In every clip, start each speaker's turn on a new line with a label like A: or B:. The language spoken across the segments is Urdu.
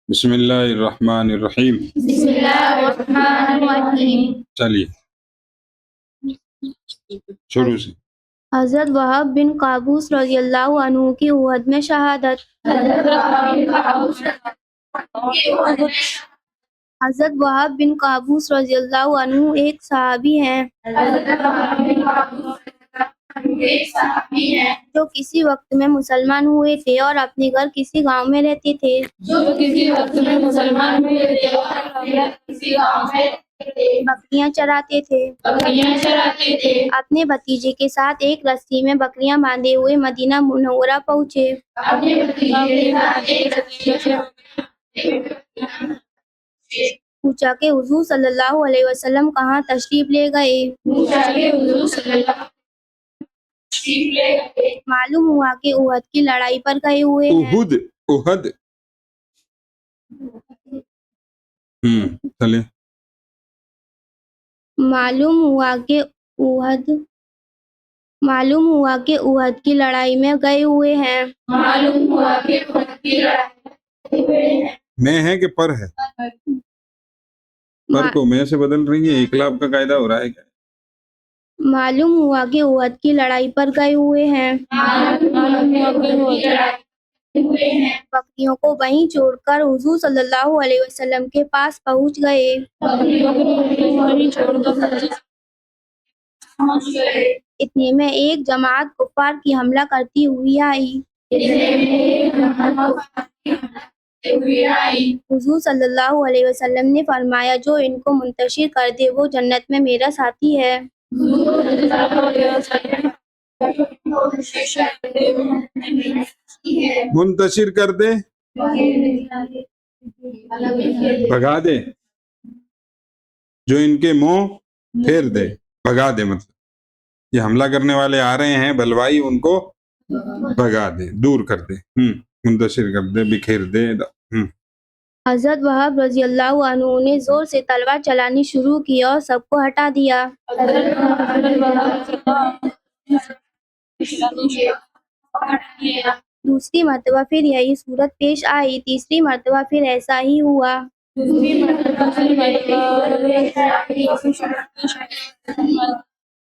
A: بسم اللہ الرحمن الرحیم.
B: بسم اللہ الرحمن الرحیم.
A: چلیے شروع سے.
C: حضرت وہب بن قابوس رضی اللہ عنہ کی احد میں شہادت. حضرت وہب بن قابوس رضی اللہ عنہ ایک صحابی ہیں جو کسی وقت میں مسلمان ہوئے تھے اور اپنے گھر کسی گاؤں میں رہتے تھے. بکریاں چراتے تھے. اپنے بھتیجے کے ساتھ ایک رسی میں بکریاں باندھے ہوئے مدینہ منورہ پہنچے. پوچھا کہ حضور صلی اللہ علیہ وسلم کہاں تشریف لے گئے؟ معلوم ہوا کہ احد کی لڑائی پر گئے ہوئے ہیں.
A: احد چلے.
C: معلوم ہوا کہ احد کی لڑائی میں گئے ہوئے ہیں.
A: میں ہے کہ پر ہے؟ پر کو میں سے بدل رہی ہے. اقلاب کا قاعدہ ہو رہا ہے کیا؟
C: معلوم ہوا کہ احد کی لڑائی پر گئے ہوئے ہیں. بکریوں کو وہیں چھوڑ کر حضور صلی اللہ علیہ وسلم کے پاس پہنچ گئے. اتنے میں ایک جماعت کفار کی حملہ کرتی ہوئی آئی. حضور صلی اللہ علیہ وسلم نے فرمایا جو ان کو منتشر کر دے وہ جنت میں میرا ساتھی ہے.
A: منتشر کر دے، بھگا دے، جو ان کے منہ پھیر دے، بھگا دے. مطلب یہ حملہ کرنے والے آ رہے ہیں بلوائی، ان کو بھگا دے، دور کر دے. منتشر کر دے، بکھیر دے.
C: حضرت وہب رضی اللہ عنہ نے زور سے تلوار چلانی شروع کی اور سب کو ہٹا دیا. دوسری مرتبہ پھر یہی صورت پیش آئی. تیسری مرتبہ پھر ایسا ہی ہوا.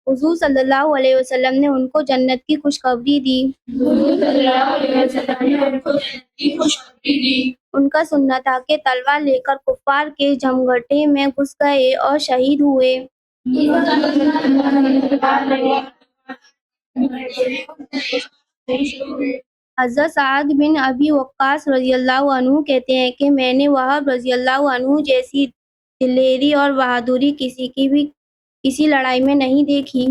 C: حضور صلی اللہ علیہ وسلم نے ان کو جنت کی خوشخبری دی. ان کا سننا تھا کہ تلوار لے کر کفار کے جمگھٹے میں گھس گئے اور شہید ہوئے. حضرت سعد بن ابی وقاص رضی اللہ عنہ کہتے ہیں کہ میں نے وہب رضی اللہ عنہ جیسی دلیری اور بہادری کسی لڑائی میں نہیں دیکھی.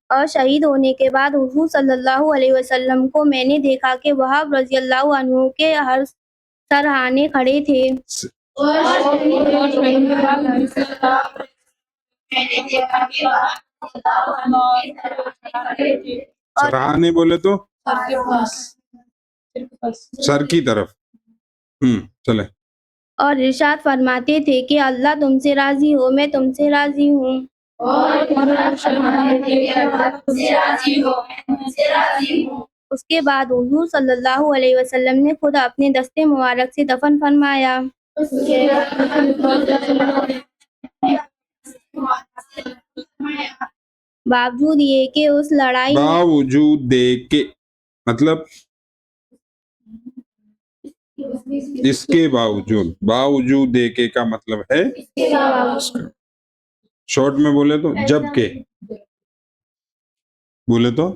C: اور شہید ہونے کے بعد حضور صلی اللہ علیہ وسلم کو میں نے دیکھا کہ وہب رضی اللہ عنہ کے ہر سرہانے کھڑے تھے.
A: سرہانے بولے تو سر کی طرف. چلے.
C: اور ارشاد فرماتے تھے کہ اللہ تم سے راضی ہو، میں تم سے راضی ہوں. اس کے بعد حضور صلی اللہ علیہ وسلم نے خود اپنے دستے مبارک سے دفن فرمایا. باوجود یہ کہ اس لڑائی
A: باوجود دے کے مطلب اس کے باوجود دے کے کا مطلب ہے شارٹ میں بولے تو جب کے بولے تو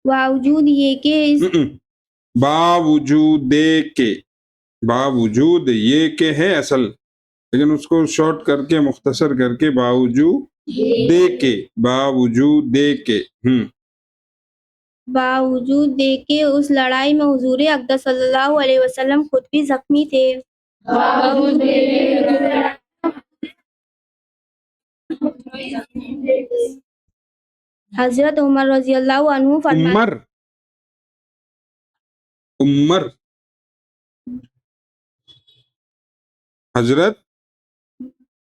C: باوجود یہ کہ
A: باوجود یہ کہ ہے اصل، لیکن اس کو شارٹ کر کے مختصر کر کے باوجود
C: دے کے اس لڑائی میں حضور اقدس صلی اللہ علیہ وسلم خود بھی زخمی تھے. حضرت عمر رضی اللہ عنہ
A: حضرت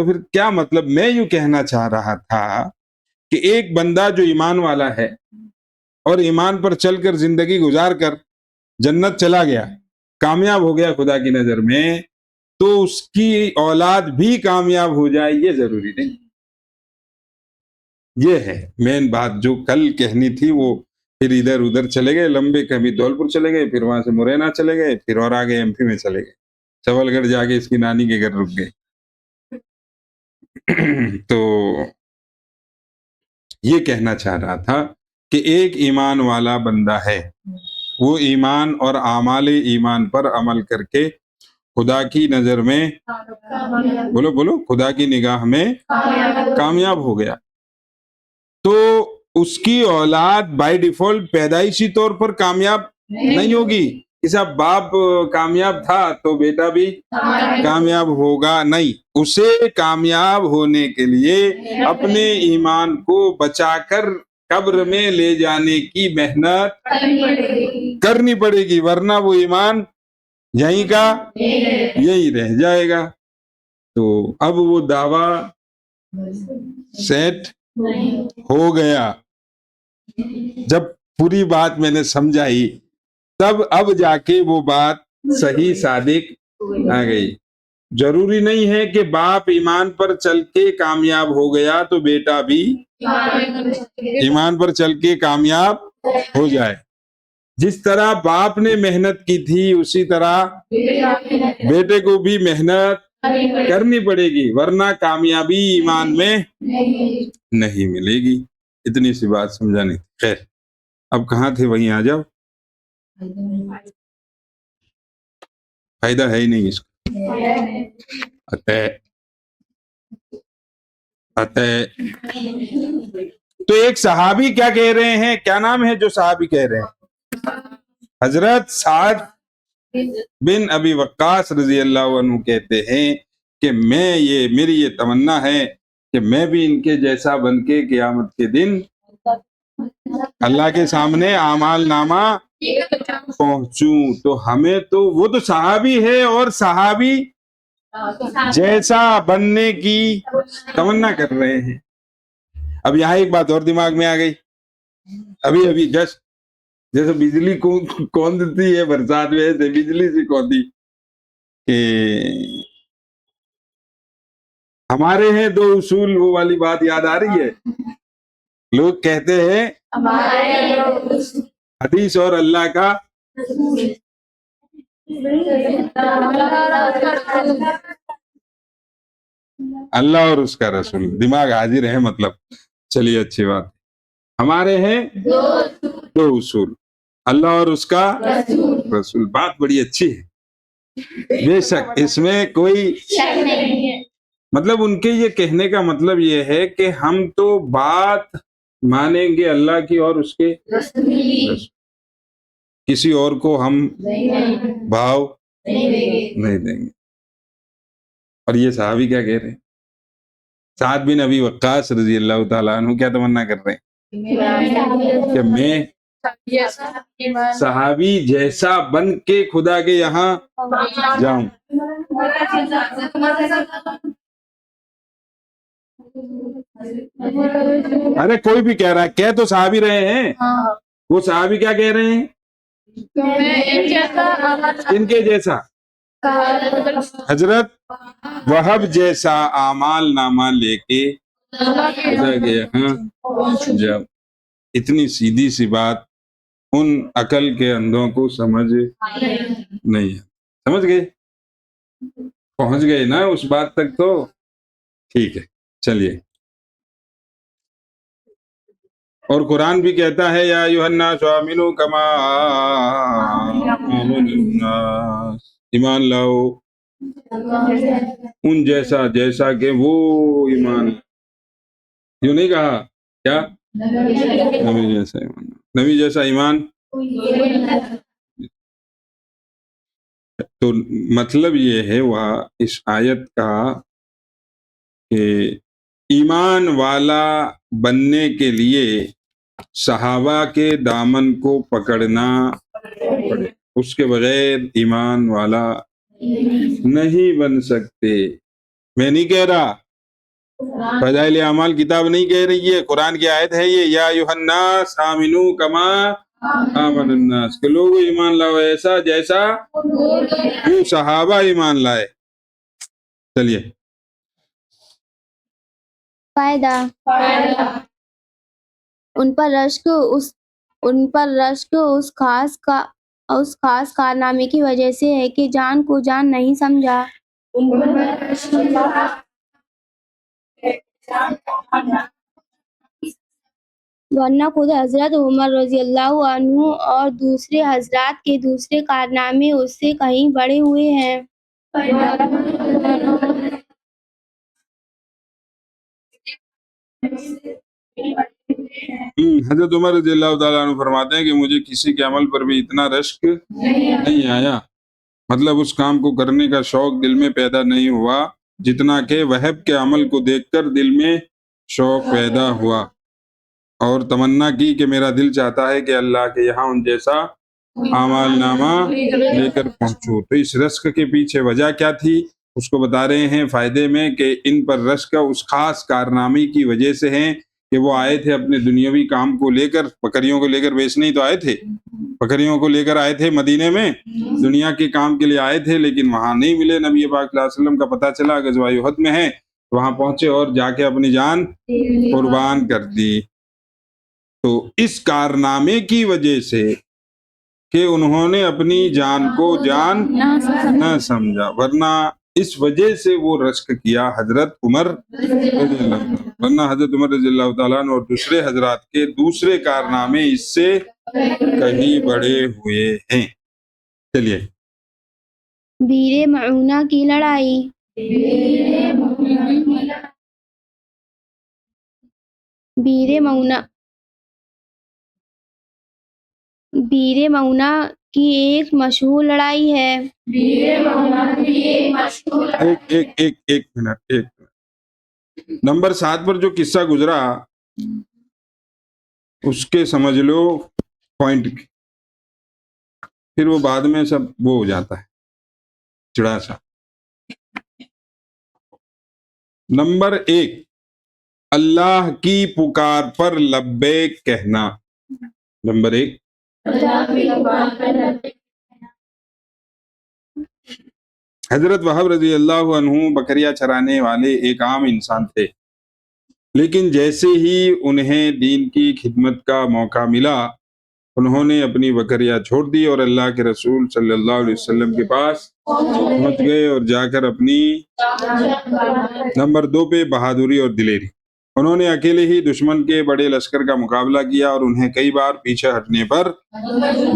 A: تو پھر کیا مطلب؟ میں یوں کہنا چاہ رہا تھا کہ ایک بندہ جو ایمان والا ہے اور ایمان پر چل کر زندگی گزار کر جنت چلا گیا، کامیاب ہو گیا خدا کی نظر میں، تو اس کی اولاد بھی کامیاب ہو جائے یہ ضروری نہیں۔ یہ ہے مین بات جو کل کہنی تھی۔ وہ پھر ادھر ادھر چلے گئے لمبے، کبھی دھولپور چلے گئے، پھر وہاں سے مرینا چلے گئے، پھر اور آگے ایم پی میں چلے گئے، چول گڑھ جا کے اس کی نانی کے گھر رک گئے۔ تو یہ کہنا چاہ رہا تھا کہ ایک ایمان والا بندہ ہے، وہ ایمان اور اعمال ایمان پر عمل کر کے خدا کی نظر میں، بولو بولو، خدا کی نگاہ میں کامیاب ہو گیا، تو اس کی اولاد بائی ڈیفالٹ پیدائشی طور پر کامیاب نہیں ہوگی۔ اس اب باپ کامیاب تھا تو بیٹا بھی کامیاب ہوگا نہیں۔ اسے کامیاب ہونے کے لیے اپنے ایمان کو بچا کر قبر میں لے جانے کی محنت کرنی پڑے گی، ورنہ وہ ایمان یہیں کا یہی رہ جائے گا۔ تو اب وہ دعویٰ سیٹ ہو گیا۔ جب پوری بات میں نے سمجھائی تب اب جا کے وہ بات صحیح صادق آ گئی۔ ضروری نہیں ہے کہ باپ ایمان پر چل کے کامیاب ہو گیا تو بیٹا بھی ایمان پر چل کے کامیاب ہو جائے۔ جس طرح باپ نے محنت کی تھی اسی طرح بیٹے کو بھی محنت کرنی پڑے گی، ورنہ کامیابی ایمان میں نہیں ملے گی۔ اتنی سی بات سمجھانی تھی۔ خیر، اب کہاں تھے وہیں آ جاؤ۔ فائدہ ہے ہی نہیں اس کا۔ تو ایک صحابی کیا کہہ رہے ہیں؟ کیا نام ہے جو صحابی کہہ رہے ہیں؟ حضرت سعد بن ابی وقاص رضی اللہ عنہ کہتے ہیں کہ میری یہ تمنا ہے کہ میں بھی ان کے جیسا بن کے قیامت کے دن اللہ کے سامنے اعمال نامہ پہنچوں۔ تو ہمیں تو وہ تو صحابی ہے اور صحابی جیسا بننے کی تمنا کر رہے ہیں۔ اب یہاں ایک بات اور دماغ میں آ گئی، ابھی جسٹ جیسے بجلی کوندتی ہے برسات میں، ایسے بجلی سی کوندی کہ ہمارے ہیں دو اصول، وہ والی بات یاد آ رہی ہے۔ لوگ کہتے ہیں حدیث اور اللہ کا، اللہ اور اس کا رسول، دماغ حاضر ہے مطلب۔ چلیے اچھی بات۔ ہمارے ہیں دو اصول، اللہ اور اس کا رسول۔ بات بڑی اچھی ہے، بے شک اس میں کوئی مطلب ان کے یہ کہنے کا مطلب یہ ہے کہ ہم تو بات مانیں گے اللہ کی اور اس کے رسول، کسی اور کو ہم بھاؤ نہیں دیں گے۔ اور یہ صحابی کیا کہہ رہے ہیں؟ سعد بن ابی وقاص رضی اللہ تعالیٰ عنہ کیا تمنا کر رہے ہیں کہ میں صحابی جیسا بن کے خدا کے یہاں جاؤں۔ ارے کوئی بھی کہہ رہا ہے، کہہ تو صحابی رہے ہیں، وہ صحابی کیا کہہ رہے ہیں؟ ان کے جیسا، حضرت وہب جیسا اعمال نامہ لے کے خدا کے یہاں جاؤ۔ اتنی سیدھی سی بات ان عقل کے اندھوں کو سمجھ نہیں ہے۔ سمجھ گئے؟ پہنچ گئے نا اس بات تک؟ تو ٹھیک ہے، چلیے۔ اور قرآن بھی کہتا ہے یا ایھا الناس آمنوا کما آمن الناس، ایمان لاؤ ان جیسا جیسا کہ وہ ایمان۔ یوں نہیں کہا کیا؟ نبی جیسا ایمان، نبی جیسا ایمان۔ تو مطلب یہ ہے وہاں اس آیت کا کہ ایمان والا بننے کے لیے صحابہ کے دامن کو پکڑنا پڑے، اس کے بغیر ایمان والا نہیں بن سکتے۔ میں نہیں کہہ رہا فضائل اعمال کتاب نہیں کہہ رہی ہے، قرآن کی آیت ہے یہ، یا ایھا الناس آمنو کما آمن الناس، کہ لوگوں ایمان لاؤ ایسا جیسا وہ صحابہ ایمان لائے۔ چلیے
C: فائدہ، ان پر رشک اس خاص کارنامے کی وجہ سے ہے کہ جان کو جان نہیں سمجھا۔ ورنہ خود حضرت عمر رضی اللہ عنہ اور دوسرے حضرات کے دوسرے کارنامے اس سے کہیں بڑے ہوئے ہیں۔
A: حضرت عمر رضی اللہ تعالیٰ عنہ فرماتے ہیں کہ مجھے کسی کے عمل پر بھی اتنا رشک نہیں آیا، مطلب اس کام کو کرنے کا شوق دل میں پیدا نہیں ہوا جتنا کہ وہب کے عمل کو دیکھ کر دل میں شوق پیدا ہوا، اور تمنا کی کہ میرا دل چاہتا ہے کہ اللہ کے یہاں ان جیسا اعمال نامہ لے کر پہنچوں۔ تو اس رشک کے پیچھے وجہ کیا تھی اس کو بتا رہے ہیں فائدے میں، کہ ان پر رشک اس خاص کارنامے کی وجہ سے ہیں کہ وہ آئے تھے اپنے دنیاوی کام کو لے کر، بکریوں کو لے کر بیچنے ہی تو آئے تھے، بکریوں کو لے کر آئے تھے مدینے میں، دنیا کے کام کے لیے آئے تھے، لیکن وہاں نہیں ملے۔ نبی پاک صلی اللہ علیہ وسلم کا پتہ چلا غزوہ احد میں ہے، وہاں پہنچے اور جا کے اپنی جان قربان کر دی۔ تو اس کارنامے کی وجہ سے کہ انہوں نے اپنی جان کو جان نہ سمجھا، ورنہ اس وجہ سے وہ رشک کیا حضرت عمر رضی اللہ عنہ، ورنہ حضرت عمر رضی اللہ تعالیٰ عنہ اور دوسرے حضرات کے دوسرے کارنامے اس سے کہیں بڑے ہوئے ہیں۔ چلیے
C: بیر معونہ کی لڑائی۔ بیر معونہ کی ایک مشہور لڑائی ہے۔
A: ایک منٹ نمبر 7 پر جو قصہ گزرا اس کے سمجھ لو پوائنٹ، پھر وہ بعد میں سب وہ ہو جاتا ہے چڑا سا۔ نمبر 1، اللہ کی پکار پر لبیک کہنا۔ نمبر 1، حضرت وہب رضی اللہ عنہ بکریاں چرانے والے ایک عام انسان تھے، لیکن جیسے ہی انہیں دین کی خدمت کا موقع ملا انہوں نے اپنی بکریاں چھوڑ دی اور اللہ کے رسول صلی اللہ علیہ وسلم کے پاس پہنچ گئے اور جا کر اپنی نمبر 2 پہ بہادری اور دلیری، انہوں نے اکیلے ہی دشمن کے بڑے لشکر کا مقابلہ کیا اور انہیں کئی بار پیچھے ہٹنے پر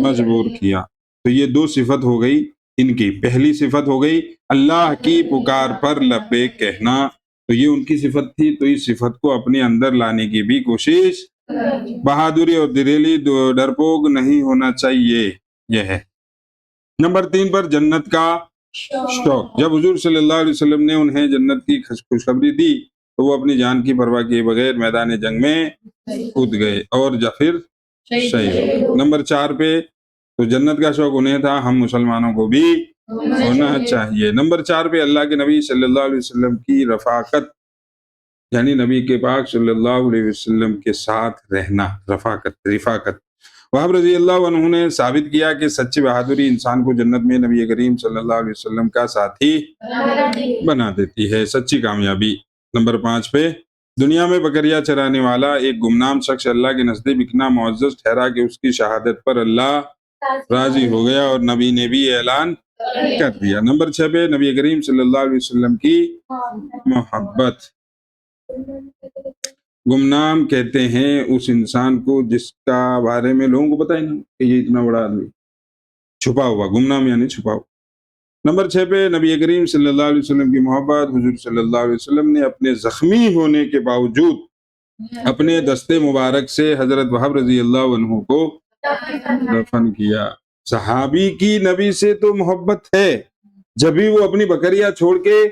A: مجبور کیا۔ تو یہ 2 صفت ہو گئی ان کی۔ پہلی صفت ہو گئی اللہ کی پکار پر لبیک کہنا، تو یہ ان کی صفت تھی، تو اس صفت کو اپنے اندر لانے کی بھی کوشش، بہادری اور دلیری، ڈرپوک نہیں ہونا چاہیے، یہ ہے۔ نمبر 3 پر جنت کا شوق۔ جب حضور صلی اللہ علیہ وسلم نے انہیں جنت کی خوشخبری دی تو وہ اپنی جان کی پرواہ کیے بغیر میدان جنگ میں کود گئے اور پھر شہید ہوئے۔ نمبر 4 پہ تو جنت کا شوق انہیں تھا، ہم مسلمانوں کو بھی ہونا چاہیے۔ نمبر 4 پہ اللہ کے نبی صلی اللہ علیہ وسلم کی رفاقت، یعنی نبی کے پاک صلی اللہ علیہ وسلم کے ساتھ رہنا، رفاقت۔ وہب رضی اللہ عنہ نے ثابت کیا کہ سچی بہادری انسان کو جنت میں نبی کریم صلی اللہ علیہ وسلم کا ساتھی بنا دیتی ہے، سچی کامیابی۔ نمبر 5 پہ دنیا میں بکریاں چرانے والا ایک گمنام شخص اللہ کے نزدیک اتنا معزز ٹھہرا کہ اس کی شہادت پر اللہ راضی ہو گیا اور نبی نے بھی اعلان کر دیا۔ نمبر 6 پہ نبی کریم صلی اللہ علیہ وسلم کی محبت۔ گمنام کہتے ہیں اس انسان کو جس کا بارے میں لوگوں کو پتہ ہی نہیں کہ یہ اتنا بڑا آدمی، چھپا ہوا، گمنام یعنی چھپا ہوا۔ نمبر 6 پہ نبی کریم صلی اللہ علیہ وسلم کی محبت۔ حضور صلی اللہ علیہ وسلم نے اپنے زخمی ہونے کے باوجود اپنے دستے مبارک سے حضرت وہب رضی اللہ عنہ کو دفن کیا۔ صحابی کی نبی سے تو محبت ہے، جب بھی وہ اپنی بکریاں چھوڑ کے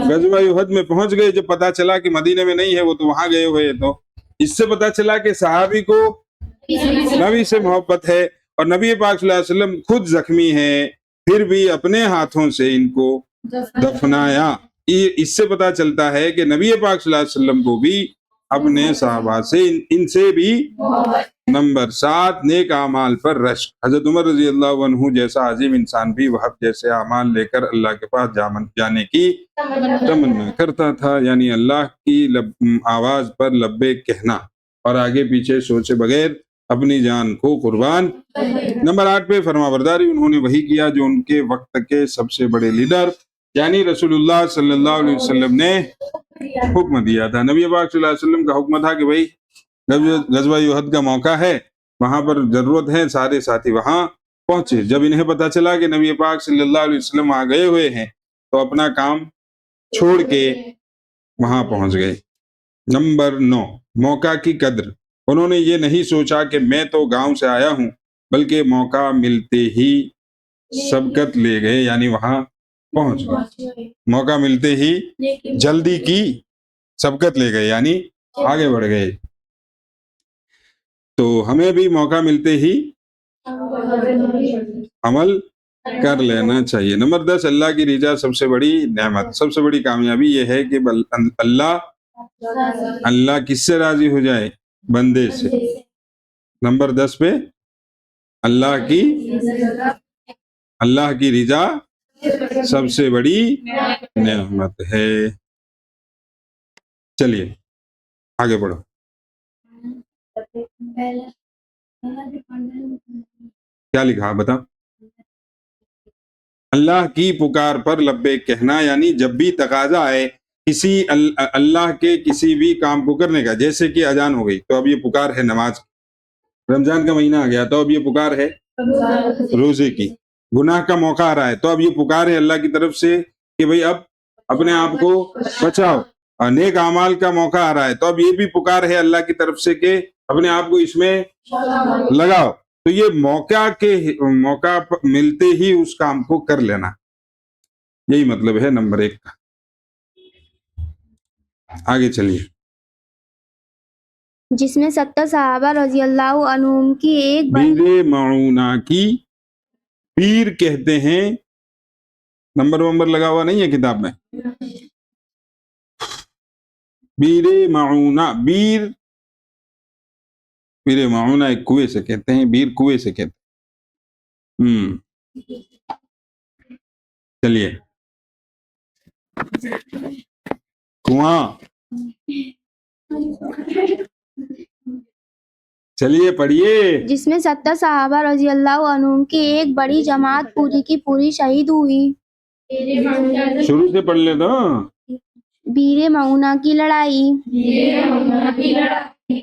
A: غزوہ احد میں پہنچ گئے، جب پتا چلا کہ مدینے میں نہیں ہے وہ تو وہاں گئے ہوئے، تو اس سے پتا چلا کہ صحابی کو نبی سے محبت ہے، اور نبی پاک صلی اللہ علیہ وسلم خود زخمی ہیں پھر بھی اپنے ہاتھوں سے ان کو دفنایا۔ اس سے پتہ چلتا ہے کہ نبی پاک صلی اللہ علیہ وسلم کو بھی اپنے صحابہ سے ان سے بھی نمبر 7 نیک اعمال پر رشک. حضرت عمر رضی اللہ عنہ جیسا عظیم انسان بھی وہب جیسے اعمال لے کر اللہ کے پاس جانے کی تمنا کرتا تھا، یعنی اللہ کی آواز پر لبیک کہنا اور آگے پیچھے سوچے بغیر اپنی جان کو قربان. نمبر 8 پہ فرما برداری، انہوں نے وہی کیا جو ان کے وقت کے سب سے بڑے لیڈر یعنی رسول اللہ صلی اللہ علیہ وسلم نے حکم دیا تھا. نبی پاک صلی اللہ علیہ وسلم کا حکم تھا کہ بھائی غزوہ احد کا موقع ہے، وہاں پر ضرورت ہے، سارے ساتھی وہاں پہنچے. جب انہیں پتا چلا کہ نبی پاک صلی اللہ علیہ وسلم آ گئے ہوئے ہیں تو اپنا کام چھوڑ کے وہاں پہنچ گئے. نمبر 9 موقع کی قدر، انہوں نے یہ نہیں سوچا کہ میں تو گاؤں سے آیا ہوں، بلکہ موقع ملتے ہی سبقت لے گئے، یعنی وہاں پہنچ گئے. موقع ملتے ہی جلدی کی سبقت لے گئے، یعنی آگے بڑھ گئے. تو ہمیں بھی موقع ملتے ہی عمل کر لینا چاہیے. نمبر 10 اللہ کی رضا سب سے بڑی نعمت، سب سے بڑی کامیابی یہ ہے کہ اللہ کس سے راضی ہو جائے؟ بندے سے. نمبر 10 پہ اللہ کی رضا سب سے بڑی نعمت ہے. چلیے آگے بڑھو. کیا لکھا بتا؟ اللہ کی پکار پر لبیک کہنا، یعنی جب بھی تقاضا آئے کسی اللہ کے کسی بھی کام کو کرنے کا، جیسے کہ اذان ہو گئی تو اب یہ پکار ہے نماز، رمضان کا مہینہ آ گیا تو اب یہ پکار ہے روزے کی، گناہ کا موقع آ رہا ہے تو اب یہ پکار ہے اللہ کی طرف سے کہ بھئی اب اپنے آپ کو بچاؤ. اور نیک اعمال کا موقع آ رہا ہے تو اب یہ بھی پکار ہے اللہ کی طرف سے کہ اپنے آپ کو اس میں لگاؤ. تو یہ موقع ملتے ہی اس کام کو کر لینا، یہی مطلب ہے نمبر 1 کا. آگے چلیے.
C: جس میں 70 صحابہ رضی اللہ عنہم کی ایک
A: بیر معونہ کی، بیر کہتے ہیں، نمبر لگا ہوا نہیں ہے کتاب میں، بیر معونہ، بیر معونہ ایک کنویں سے کہتے ہیں، بیر کنویں سے کہتے ہیں. چلیے کنواں، چلیے پڑھیے.
C: جس میں 70 صحابہ رضی اللہ عنہم کی ایک بڑی جماعت پوری کی پوری شہید ہوئی.
A: شروع سے پڑھ لے تو.
C: بیر معونہ کی لڑائی،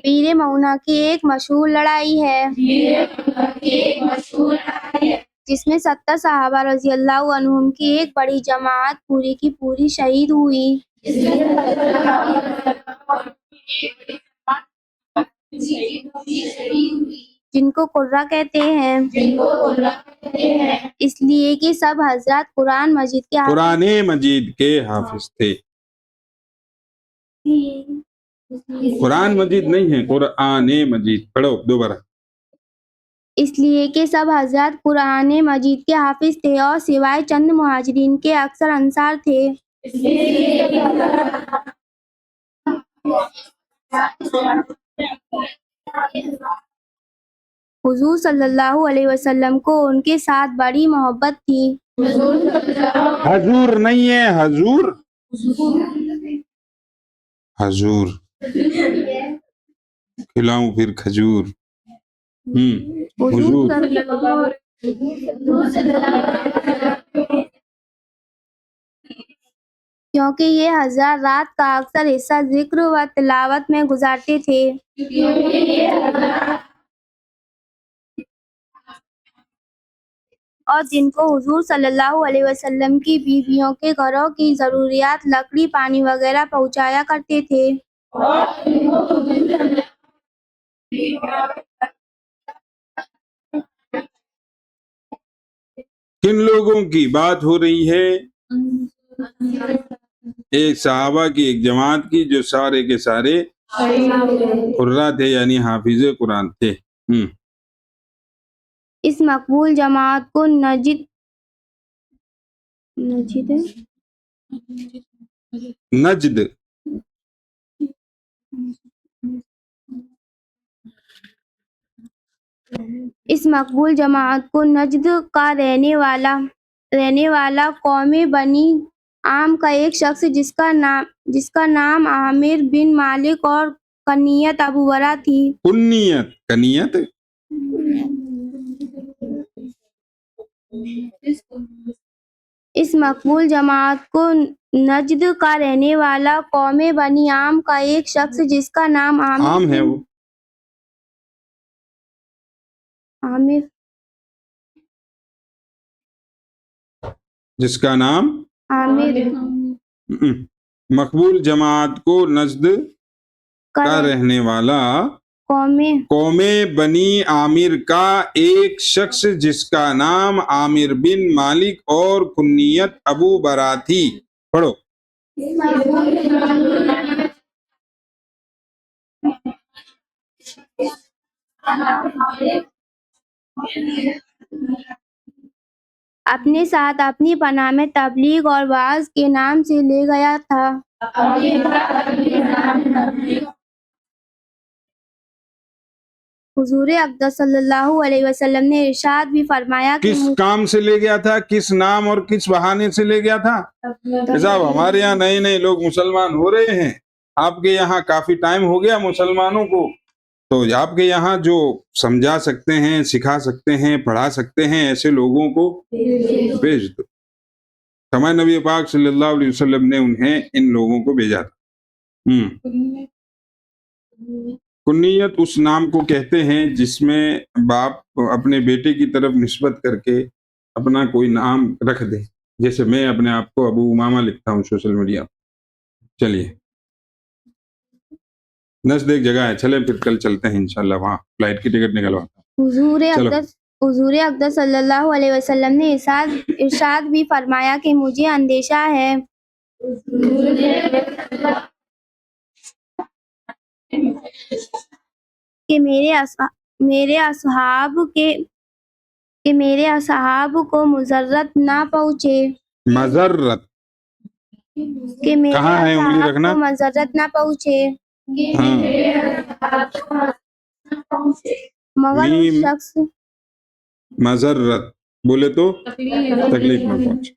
C: بیر معونہ کی ایک مشہور لڑائی ہے جس میں 70 صحابہ رضی اللہ عنہم کی ایک بڑی جماعت پوری کی پوری شہید ہوئی. جن کو قرہ کہتے ہیں، اس لیے کہ سب حضرات قرآن مجید کے
A: حافظ تھے. قرآن مجید نہیں ہے، قرآن مجید. پڑھو دوبارہ.
C: اس لیے کہ سب حضرات قرآن مجید کے حافظ تھے اور سوائے چند مہاجرین کے اکثر انصار تھے. حضور صلی اللہ علیہ وسلم کو ان کے ساتھ بڑی محبت تھی.
A: حضور نہیں ہے، حضور، حضور کھلاؤں پھر کھجور. حضور
C: کیونکہ یہ حضرات رات کا اکثر حصہ ذکر و تلاوت میں گزارتے تھے. اور جن کو حضور صلی اللہ علیہ وسلم کی بیویوں کے گھروں کی ضروریات، لکڑی، پانی وغیرہ پہنچایا کرتے تھے.
A: کن لوگوں کی بات ہو رہی ہے؟ ایک صحابہ کی ایک جماعت کی جو سارے کے سارے قرہ تھے، یعنی حافظ قرآن تھے.
C: اس مقبول جماعت کو نجد
A: نجد
C: اس مقبول جماعت کو نجد کا رہنے والا قوم بنی عام کا ایک شخص جس کا نام عامر بن مالک اور کنیت ابو برا تھی.
A: کنیت
C: اس مقبول جماعت کو نجد کا رہنے والا قوم بنی عام کا ایک شخص جس کا نام
A: عام ہے وہ
C: عامر
A: جس کا نام
C: عامر
A: مقبول جماعت کو نجد کا رہنے والا قوم بنی عامر کا ایک شخص جس کا نام عامر بن مالک اور کنیت ابو برا تھی. پڑھو.
C: اپنے ساتھ اپنی پناہ میں تبلیغ اور وعظ کے نام سے لے گیا تھا. حضور اقدس صلی اللہ علیہ وسلم نے ارشاد بھی فرمایا کہ
A: کس کام سے لے گیا تھا؟ کس نام اور کس بہانے سے لے گیا تھا؟ صاحب ہمارے یہاں نئے نئے لوگ مسلمان ہو رہے ہیں، آپ کے یہاں کافی ٹائم ہو گیا مسلمانوں کو، تو آپ کے یہاں جو سمجھا سکتے ہیں، سکھا سکتے ہیں، پڑھا سکتے ہیں، ایسے لوگوں کو بھیج دو. ہمارے نبی پاک صلی اللہ علیہ وسلم نے انہیں ان لوگوں کو بھیجا تھا. کنیت اس نام کو کہتے ہیں جس میں باپ اپنے بیٹے کی طرف نسبت کر کے اپنا کوئی نام رکھ دے، جیسے میں اپنے آپ کو ابو امامہ لکھتا ہوں سوشل میڈیا. چلیے نزد ایک جگہ ہے، چلیں پھر کل چلتے ہیں انشاءاللہ، وہاں فلائٹ کی ٹکٹ نکلواتا ہوں.
C: حضور اقدس صلی اللہ علیہ وسلم نے ارشاد بھی فرمایا کہ مجھے اندیشہ ہے کہ میرے اصحاب کو مضرت نہ پہنچے.
A: مضرت
C: کہ میرے
A: کہاں ہے انگلی
C: اصحاب
A: رکھنا؟
C: کو مضرت نہ پہنچے. مگر اس شخص
A: مضرت بولے تو تکلیف میں پہنچے.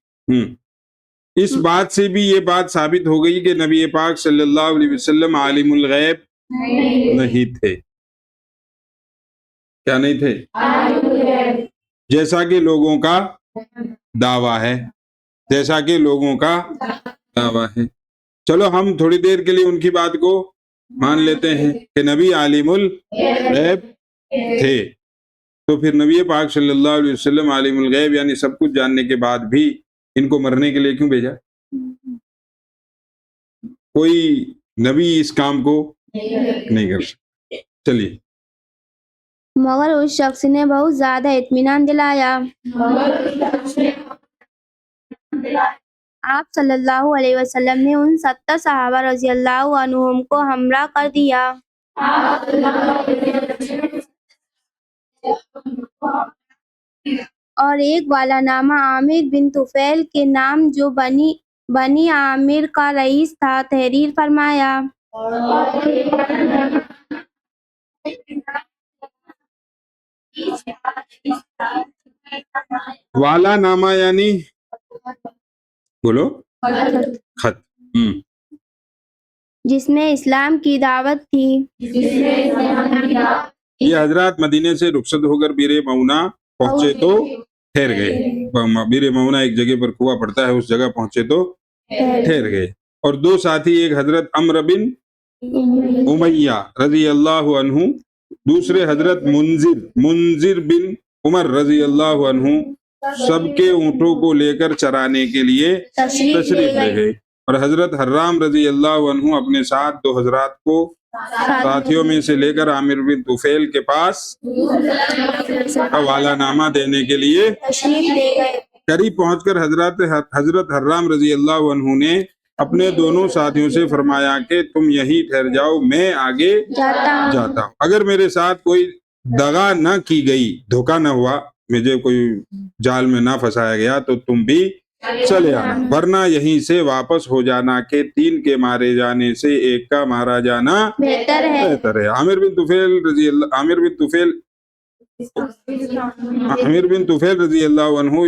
A: اس بات سے بھی یہ بات ثابت ہو گئی کہ نبی پاک صلی اللہ علیہ وسلم عالم الغیب نہیں تھے. کیا نہیں تھے؟ جیسا کہ لوگوں کا دعویٰ ہے. چلو ہم تھوڑی دیر کے لیے ان کی بات کو مان لیتے ہیں کہ نبی عالم الغیب تھے، تو پھر نبی پاک صلی اللہ علیہ وسلم عالم الغیب یعنی سب کچھ جاننے کے بعد بھی ان کو مرنے کے لیے کیوں بھیجا؟ کوئی نبی اس کام کو نہیں کر سکتا. چلیے.
C: مگر اس شخص نے بہت زیادہ اطمینان دلایا. آپ صلی اللہ علیہ وسلم نے ان 70 صحابہ رضی اللہ عنہم کو ہمراہ کر دیا. اور ایک والا نامہ عامر بن طفیل کے نام جو بنی عامر کا رئیس تھا تحریر فرمایا.
A: والا نامہ یعنی بولو خط،
C: جس میں اسلام کی دعوت تھی.
A: یہ حضرات مدینے سے رخصت ہو کر بیر مونا پہنچے تو ٹھہر گئے. بیر مونا ایک جگہ پر کنواں پڑتا ہے، اس جگہ پہنچے تو ٹھہر گئے. اور دو ساتھی، ایک حضرت عمرو بن امیہ رضی اللہ عنہ، دوسرے حضرت منذر بن عمر رضی اللہ عنہ، سب کے اونٹوں کو لے کر چرانے کے لیے تشریف لے گئے. اور حضرت حرام رضی اللہ عنہ اپنے ساتھ 2 حضرات کو ساتھیوں میں سے لے کر عامر بن طفیل کے پاس والا نامہ دینے کے لیے قریب پہنچ کر حضرت حرام رضی اللہ عنہ نے اپنے دونوں ساتھیوں سے فرمایا کہ تم یہیں ٹھہر جاؤ، میں آگے جاتا ہوں. اگر میرے ساتھ کوئی دغا نہ کی گئی، دھوکہ نہ ہوا، مجھے کوئی جال میں نہ پھنسایا گیا، تو تم بھی چلے آنا، ورنہ یہیں سے واپس ہو جانا کہ 3 کے مارے جانے سے 1 کا مارا جانا
C: بہتر ہے۔
A: بہتر ہے۔ عامر بن طفیل رضی اللہ عنہ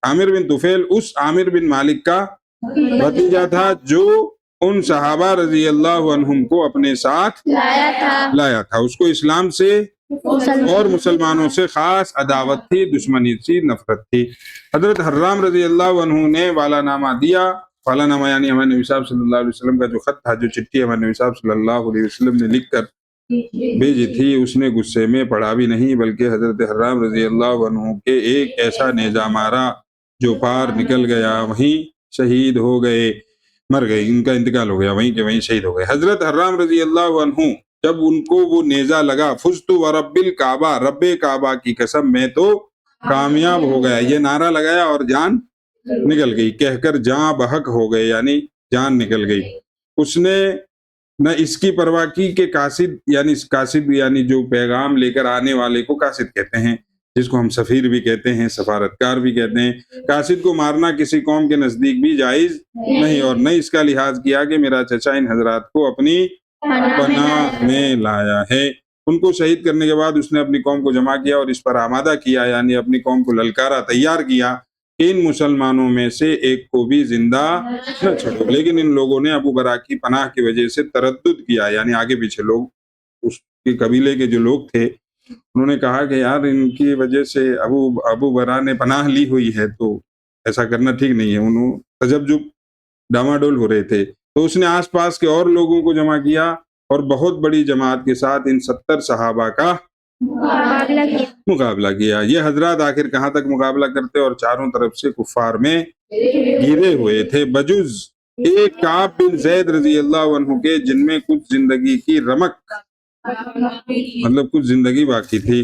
A: عامر بن طفیل اس عامر بن مالک کا بھتیجا تھا جو ان صحابہ رضی اللہ عنہم کو اپنے ساتھ لایا تھا۔ اس کو اسلام سے اور مسلمانوں سے خاص عداوت تھی، دشمنی تھی، نفرت تھی۔ حضرت حرام رضی اللہ عنہ نے والا نامہ دیا۔ والا نامہ یعنی ہمارے نبی صاحب صلی اللہ علیہ وسلم کا جو خط تھا، جو چٹھی ہمارے نبی صاحب صلی اللہ علیہ وسلم نے لکھ کر بھیجی تھی، اس نے غصے میں پڑھا بھی نہیں، بلکہ حضرت حرام رضی اللہ عنہ کے ایک ایسا نیزہ مارا جو پار نکل گیا، وہیں شہید ہو گئے، مر گئے، ان کا انتقال ہو گیا، وہیں کے وہیں شہید ہو گئے۔ حضرت حرام رضی اللہ عنہ جب ان کو وہ نیزہ لگا، فزت ورب الکعبہ، رب کعبہ کی قسم میں تو کامیاب ہو گیا، یہ نعرہ لگایا اور جان نکل گئی، کہہ کر جاں بحق ہو گئے، یعنی جان نکل گئی۔ اس نے نہ اس کی پرواہ کی کہ قاصد یعنی جو پیغام لے کر آنے والے کو قاصد کہتے ہیں، جس کو ہم سفیر بھی کہتے ہیں، سفارتکار بھی کہتے ہیں۔ قاصد کو مارنا کسی قوم کے نزدیک بھی جائز نہیں، اور نہ اس کا لحاظ کیا کہ میرا چچا ان حضرات کو اپنی پناہ میں لایا ہے۔ ان کو شہید کرنے کے بعد اس نے اپنی قوم کو جمع کیا اور اس پر آمادہ کیا، یعنی اپنی قوم کو للکارا، تیار کیا کہ ان مسلمانوں میں سے ایک کو بھی زندہ نہ چھوڑو۔ لیکن ان لوگوں نے ابو برا کی پناہ کی وجہ سے تردد کیا، یعنی آگے پیچھے لوگ، اس کے قبیلے کے جو لوگ تھے، انہوں نے کہا کہ یار ان کی وجہ سے ابو برا نے پناہ لی ہوئی ہے تو ایسا کرنا ٹھیک نہیں ہے۔ انہوں تجبجب ڈاماڈول ہو رہے تھے، تو اس نے آس پاس کے اور لوگوں کو جمع کیا اور بہت بڑی جماعت کے ساتھ ان 70 صحابہ کا مقابلہ کیا۔ یہ حضرات آخر کہاں تک مقابلہ کرتے اور چاروں طرف سے کفار میں گھرے ہوئے تھے، بجز ایک کعب بن زید رضی اللہ عنہ کے، جن میں کچھ زندگی کی رمق، مطلب کچھ زندگی باقی تھی،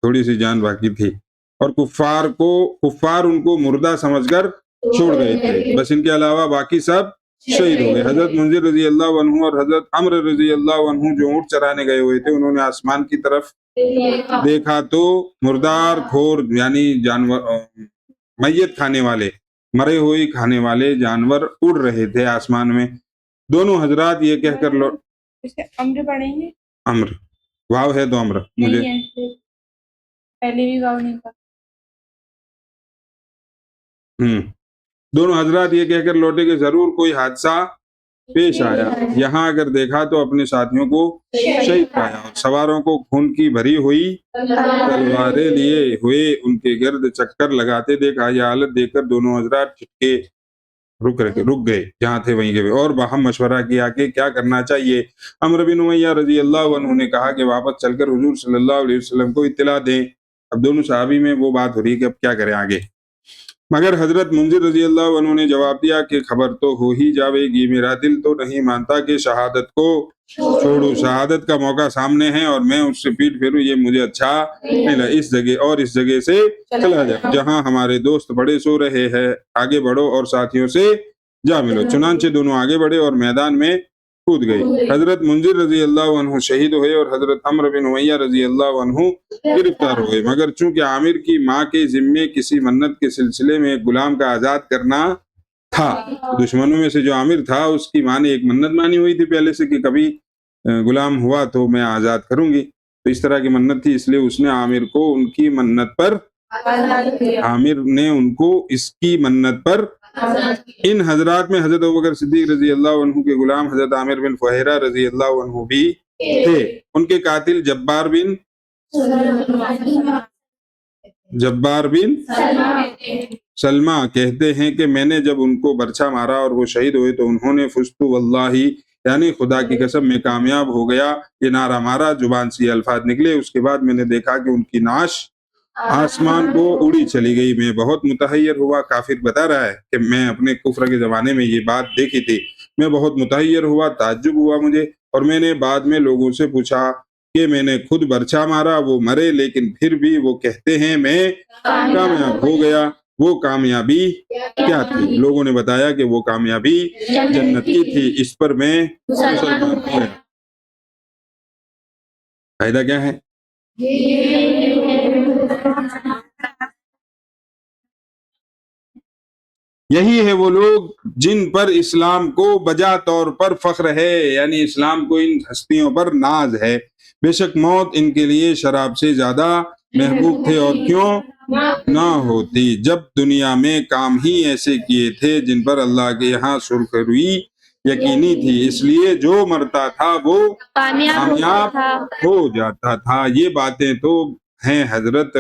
A: تھوڑی سی جان باقی تھی، اور کفار ان کو مردہ سمجھ کر چھوڑ گئے تھے، بس ان کے علاوہ باقی سب شہید ہو گئے۔ حضرت منذر رضی اللہ عنہ اور حضرت عمر رضی اللہ عنہ جو اونٹ چرانے گئے ہوئے تھے، انہوں نے آسمان کی طرف دیکھا تو مردار کھور یعنی جانور، میت کھانے والے، مرے ہوئی کھانے والے جانور اڑ رہے تھے آسمان میں۔ دونوں حضرات یہ کہہ کر
B: امر پڑھیں گے،
A: امر واو ہے تو امر مجھے
B: پہلے بھی واو نہیں تھا۔
A: دونوں حضرات یہ کہہ کر لوٹے کہ ضرور کوئی حادثہ پیش آیا، یہاں اگر دیکھا تو اپنے ساتھیوں کو شہید پایا، اور سواروں کو خون کی بھری ہوئی تلواریں لیے ہوئے ان کے گرد چکر لگاتے دیکھا۔ یہ حالت دیکھ کر دونوں حضرات چھٹکے رک گئے، جہاں تھے وہیں گئے، اور باہم مشورہ کیا کہ کیا کرنا چاہیے۔ عمرو بن امیہ رضی اللہ عنہ نے کہا کہ واپس چل کر حضور صلی اللہ علیہ وسلم کو اطلاع دیں۔ اب دونوں صحابی میں وہ بات ہو رہی ہے کہ اب کیا کریں آگے، مگر حضرت منذر رضی اللہ عنہ نے جواب دیا کہ خبر تو ہو ہی جاوے گی، میرا دل تو نہیں مانتا کہ شہادت کو چھوڑوں، شہادت کا موقع سامنے ہے اور میں اس سے پیٹ پھیروں، یہ مجھے اچھا نہیں لگا۔ اس جگہ سے چلا جاؤ جہاں ہمارے دوست بڑے سو رہے ہیں، آگے بڑھو اور ساتھیوں سے جا ملو۔ چنانچہ دونوں آگے بڑھے اور میدان میں کود گئے۔ حضرت منذر رضی اللہ عنہ شہید ہوئے اور حضرت عمرو بن امیہ رضی اللہ عنہ گرفتار ہوئے، مگر چونکہ عامر کی ماں کے ذمے کسی منت کے سلسلے میں ایک غلام کا آزاد کرنا تھا، دشمنوں میں سے جو عامر تھا اس کی ماں نے ایک منت مانی ہوئی تھی پہلے سے کہ کبھی غلام ہوا تو میں آزاد کروں گی، تو اس طرح کی منت تھی، اس لیے اس نے عامر کو ان کی منت پر ان حضرات میں حضرت ابوبکر صدیق رضی اللہ عنہ کے غلام حضرت عامر بن فہیرہ رضی اللہ عنہ بھی تھے۔ ان کے قاتل جبار بن سلمہ کہتے ہیں کہ میں نے جب ان کو برچھا مارا اور وہ شہید ہوئے تو انہوں نے فزت واللہ یعنی خدا کی قسم میں کامیاب ہو گیا یہ نعرہ مارا، زبان سے الفاظ نکلے۔ اس کے بعد میں نے دیکھا کہ ان کی نعش آسمان کو اڑی چلی گئی، میں بہت متحیر ہوا۔ کافر بتا رہا ہے کہ میں اپنے کفر کے زمانے میں یہ بات دیکھی تھی، میں بہت متحیر ہوا، تعجب ہوا مجھے، اور میں نے بعد میں لوگوں سے پوچھا کہ میں نے خود برچھا مارا، وہ مرے لیکن پھر بھی وہ کہتے ہیں میں کامیاب ہو گیا۔ وہ کامیابی کیا تھی؟ لوگوں نے بتایا کہ وہ کامیابی جنت کی تھی۔ اس پر میں مسلمان ہو گیا۔ فائدہ کیا ہے؟ یہی ہے وہ لوگ جن پر اسلام کو بجا طور پر فخر ہے، یعنی اسلام کو ان ہستیوں پر ناز ہے۔ بے شک موت ان کے لیے شراب سے زیادہ محبوب تھے، اور کیوں نہ ہوتی جب دنیا میں کام ہی ایسے کیے تھے جن پر اللہ کے یہاں سرخروئی یقینی تھی، اس لیے جو مرتا تھا وہ کامیاب ہو جاتا تھا۔ یہ باتیں تو ہیں حضرت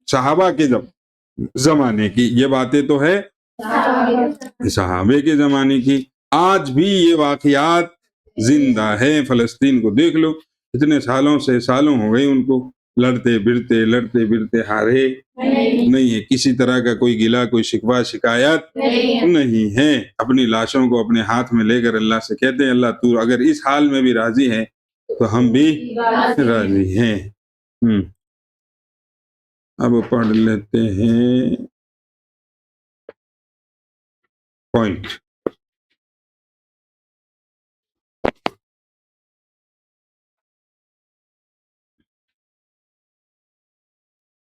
A: صحابہ کے زمانے کی، یہ باتیں تو ہے صحابے کے زمانے کی۔ آج بھی یہ واقعات زندہ ہیں۔ فلسطین کو دیکھ لو، اتنے سالوں ہو گئے ان کو لڑتے بڑتے ہارے نہیں ہے، کسی طرح کا کوئی گلہ، کوئی شکوہ، شکایت نہیں ہے۔ اپنی لاشوں کو اپنے ہاتھ میں لے کر اللہ سے کہتے ہیں اللہ تو اگر اس حال میں بھی راضی ہے تو ہم بھی راضی ہیں۔ اب پڑھ لیتے ہیں پوائنٹ۔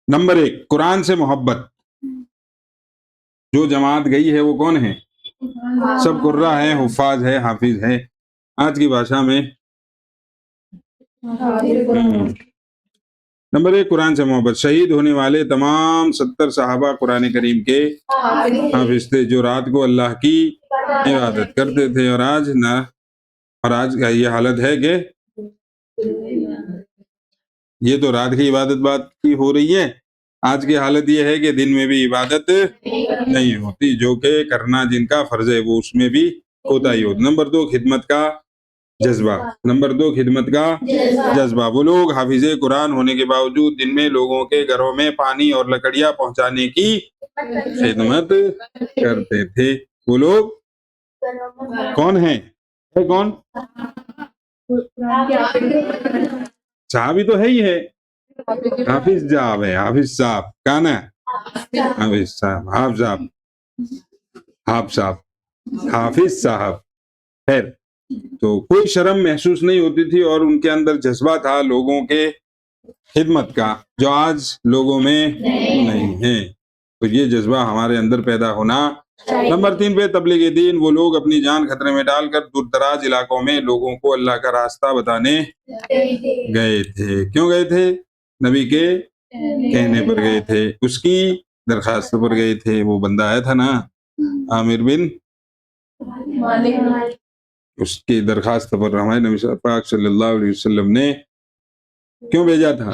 A: نمبر 1، قرآن سے محبت۔ جو جماعت گئی ہے وہ کون ہے؟ سب قرہ ہے، حفاظ ہے، حافظ ہے، آج کی بھاشا میں۔ نمبر 1، قرآن سے محبت۔ شہید ہونے والے تمام 70 صحابہ قرآن کریم کے حافظ تھے، جو رات کو اللہ کی عبادت کرتے تھے، اور آج کا یہ حالت ہے کہ یہ تو رات کی عبادت بات کی ہو رہی ہے، آج کی حالت یہ ہے کہ دن میں بھی عبادت نہیں ہوتی، جو کہ کرنا جن کا فرض ہے وہ اس میں بھی کوتاہی ہوتی۔ نمبر 2، خدمت کا جذبہ۔ وہ لوگ حافظ قرآن ہونے کے باوجود دن میں لوگوں کے گھروں میں پانی اور لکڑیاں پہنچانے کی خدمت کرتے تھے۔ وہ لوگ کون ہیں؟ کون؟ صحابی تو ہے ہی ہے، حافظ صاحب ہے، حافظ صاحب کون ہے؟ حافظ صاحب خیر، تو کوئی شرم محسوس نہیں ہوتی تھی، اور ان کے اندر جذبہ تھا لوگوں کے خدمت کا، جو آج لوگوں میں نہیں ہے۔ تو یہ جذبہ ہمارے اندر پیدا ہونا۔ نمبر 3 پہ تبلیغ دین۔ وہ لوگ اپنی جان خطرے میں ڈال کر دور دراز علاقوں میں لوگوں کو اللہ کا راستہ بتانے گئے تھے۔ کیوں گئے تھے؟ نبی کے کہنے پر گئے تھے، اس کی درخواست پر گئے تھے۔ وہ بندہ آیا تھا نا عامر بن، اس کی درخواست پر ہمارے نبی پاک صلی اللہ علیہ وسلم نے کیوں بھیجا تھا؟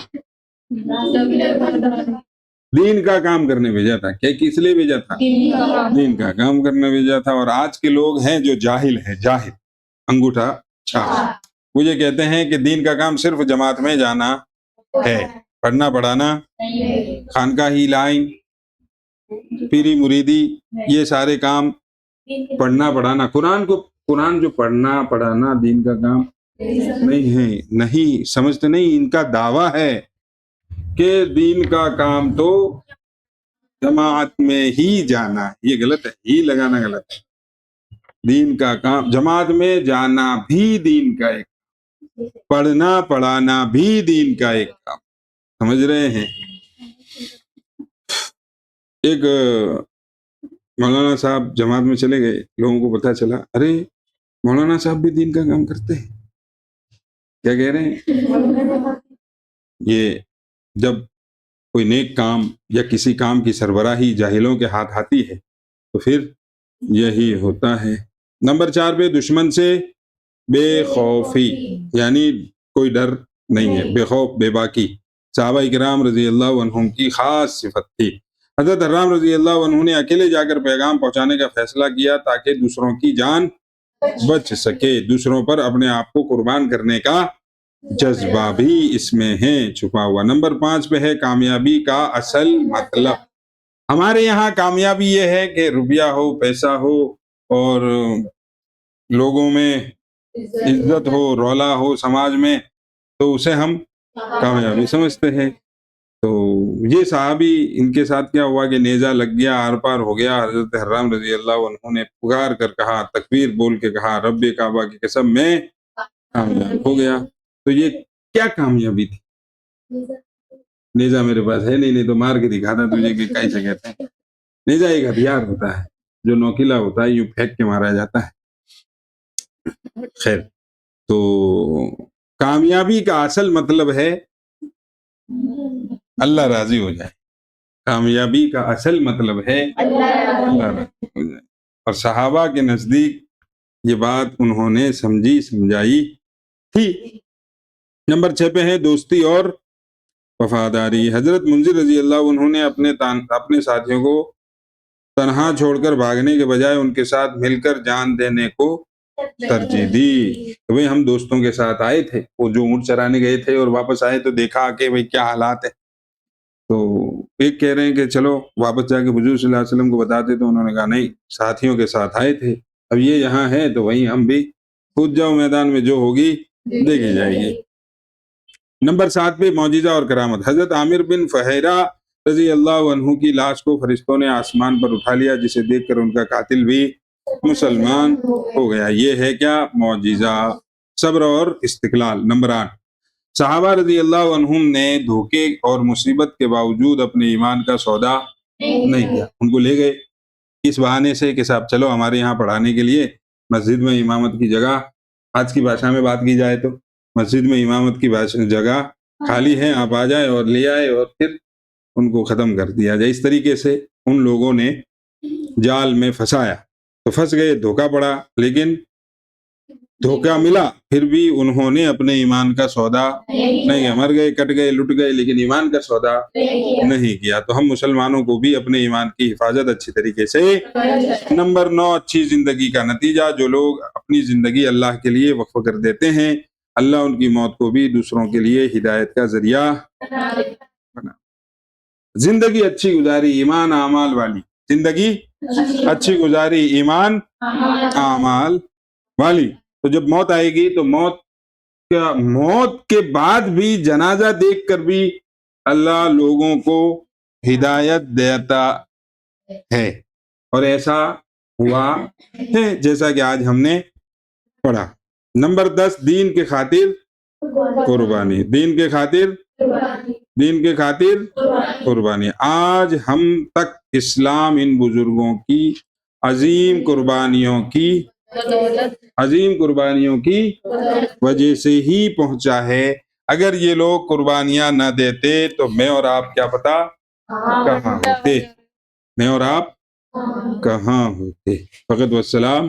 A: دین کا کام کرنے بھیجا تھا۔ کیا کس لیے بھیجا تھا؟ دین کا کام کرنے بھیجا تھا۔ اور آج کے لوگ ہیں جو جاہل ہیں، جاہل انگوٹھا چھاپ، وہ یہ کہتے ہیں کہ دین کا کام صرف جماعت میں جانا ہے، پڑھنا پڑھانا، خانقاہی لائن، پیری مریدی، یہ سارے کام پڑھنا پڑھانا، قرآن جو پڑھنا پڑھانا دین کا کام نہیں ہے، نہیں سمجھتے، نہیں، ان کا دعویٰ ہے کہ دین کا کام تو جماعت میں ہی جانا، یہ غلط ہے، ہی لگانا غلط ہے۔ دین کا کام جماعت میں جانا بھی دین کا ایک، پڑھنا پڑھانا بھی دین کا ایک کام، سمجھ رہے ہیں؟ ایک مولانا صاحب جماعت میں چلے گئے، لوگوں کو پتہ چلا، ارے مولانا صاحب بھی دین کا کام کرتے ہیں، کیا کہہ رہے ہیں؟ یہ جب کوئی نیک کام یا کسی کام کی سربراہی جاہلوں کے ہاتھ آتی ہے تو پھر یہی ہوتا ہے۔ نمبر 4 پہ دشمن سے بے خوفی، یعنی کوئی ڈر نہیں ہے، بے خوف بے باکی صحابہ کرام رضی اللہ عنہم کی خاص صفت تھی۔ حضرت حرام رضی اللہ عنہ نے اکیلے جا کر پیغام پہنچانے کا فیصلہ کیا تاکہ دوسروں کی جان بچ سکے۔ دوسروں پر اپنے آپ کو قربان کرنے کا جذبہ بھی اس میں ہے چھپا ہوا۔ نمبر 5 پہ ہے کامیابی کا اصل مطلب۔ ہمارے یہاں کامیابی یہ ہے کہ روپیہ ہو، پیسہ ہو، اور لوگوں میں عزت ہو، رولا ہو سماج میں، تو اسے ہم کامیابی سمجھتے ہیں۔ تو یہ صحابی، ان کے ساتھ کیا ہوا کہ نیزہ لگ گیا، آر پار ہو گیا۔ حضرت حرام رضی اللہ عنہ نے پکار کر کہا، تکبیر بول کے کہا، رب کعبہ کی قسم میں کامیاب ہو گیا۔ تو یہ کیا کامیابی تھی؟ نیزہ میرے پاس ہے نہیں تو مار کے دکھاتا تجھے کہ کیسے کہتے ہیں۔ نیزہ ایک ہتھیار ہوتا ہے جو نوکیلا ہوتا ہے، یوں پھینک کے مارا جاتا ہے۔ خیر، تو کامیابی کا اصل مطلب ہے اللہ راضی ہو جائے۔ کامیابی کا اصل مطلب ہے اللہ راضی ہو جائے، اور صحابہ کے نزدیک یہ بات انہوں نے سمجھائی تھی۔ نمبر 6 پہ ہے دوستی اور وفاداری۔ حضرت منذر رضی اللہ عنہ نے اپنے ساتھیوں کو تنہا چھوڑ کر بھاگنے کے بجائے ان کے ساتھ مل کر جان دینے کو ترجیح دی۔ کہ بھئی ہم دوستوں کے ساتھ آئے تھے، وہ جو اونٹ چرانے گئے تھے اور واپس آئے تو دیکھا کہ بھئی کیا حالات ہے، تو ایک کہہ رہے ہیں کہ چلو واپس جا کے حضور صلی اللہ علیہ وسلم کو بتاتے، تو انہوں نے کہا نہیں، ساتھیوں کے ساتھ آئے تھے، اب یہ یہاں ہے تو وہیں ہم بھی کود جاؤ میدان میں، جو ہوگی دیکھی جائے گی۔ نمبر 7 پہ معجزہ اور کرامت۔ حضرت عامر بن فہیرہ رضی اللہ عنہ کی لاش کو فرشتوں نے آسمان پر اٹھا لیا، جسے دیکھ کر ان کا قاتل بھی مسلمان ہو گیا۔ یہ ہے کیا؟ معجزہ۔ صبر اور استقلال۔ نمبر 8، صحابہ رضی اللہ عنہم نے دھوکے اور مصیبت کے باوجود اپنے ایمان کا سودا نہیں کیا۔ ان کو لے گئے اس بہانے سے کہ صاحب چلو ہمارے یہاں پڑھانے کے لیے، مسجد میں امامت کی جگہ، آج کی بھاشا میں بات کی جائے تو مسجد میں امامت کی جگہ خالی ہے، آپ آ جائیں اور لے آئے، اور پھر ان کو ختم کر دیا جائے۔ اس طریقے سے ان لوگوں نے جال میں پھنسایا تو پھنس گئے، دھوکہ پڑا، لیکن دھوکہ ملا، پھر بھی انہوں نے اپنے ایمان کا سودا نہیں کیا۔ مر گئے، کٹ گئے، لٹ گئے، لیکن ایمان کا سودا نہیں کیا۔ تو ہم مسلمانوں کو بھی اپنے ایمان کی حفاظت اچھی طریقے سے۔ نمبر 9، اچھی زندگی کا نتیجہ۔ جو لوگ اپنی زندگی اللہ کے لیے وقف کر دیتے ہیں، اللہ ان کی موت کو بھی دوسروں کے لیے ہدایت کا ذریعہ بنا۔ زندگی اچھی گزاری ایمان اعمال والی، زندگی اچھی گزاری ایمان اعمال والی۔ تو جب موت آئے گی تو موت کے بعد بھی جنازہ دیکھ کر بھی اللہ لوگوں کو ہدایت دیتا ہے، اور ایسا ہوا ہے جیسا کہ آج ہم نے پڑھا۔ نمبر 10، دین کے خاطر قربانی۔ دین کے خاطر قربانی۔ آج ہم تک اسلام ان بزرگوں کی عظیم قربانیوں کی وجہ سے ہی پہنچا ہے۔ اگر یہ لوگ قربانیاں نہ دیتے تو میں اور آپ کیا پتا کہاں ہوتے، میں اور آپ کہاں ہوتے۔ فقط والسلام۔